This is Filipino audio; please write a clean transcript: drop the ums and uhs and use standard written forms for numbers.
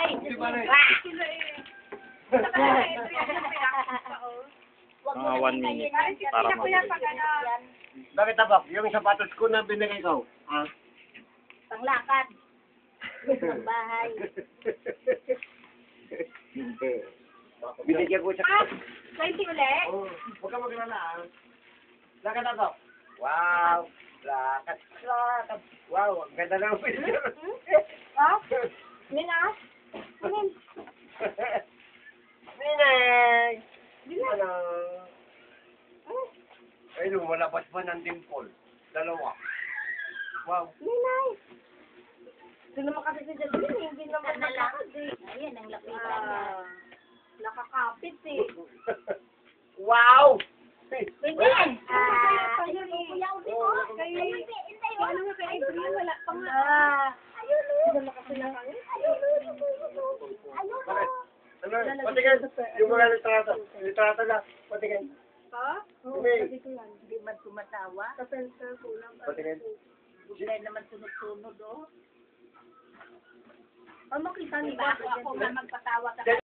Ay! Mga 1 minute para mag- Bakit tabak? Yung sapatos ko na binigay ko. Ah? Panglakad. Sa bahay. Binigyan ko siya. Ah! 20 ulit? Oh, huwag ka maglala ah. Lakad ako. Wow. Lakad. Lakad. Wow, ang ganda ng picture. Ha? Mina? Min? Ninay! Mina? Ano? Ay, lumalabas pa ng dimple. Dalawa. Wow. Minay! Hindi naman kasi si Jacqueline, hindi naman maglakad eh. Ayan, ang lapitan niya. Nakakapit eh. Wow! Pwede! Ayun, kuyaw din mo. Ayun, hintay mo. Ano nga kay Adrian? Wala pang Ayun, Hindi naman kasi nakangit. Bakit? Ano? Patingin. Yung mga litrato. Litrato na. Patingin. Ha? Oo, Hindi. sabi ko yan. Hindi man tumatawa. Sa pencil ko lang. Patingin. Hindi naman sunod-sunod, oh. Oh, makita Di niyo ba ba? ako nga magpatawa sa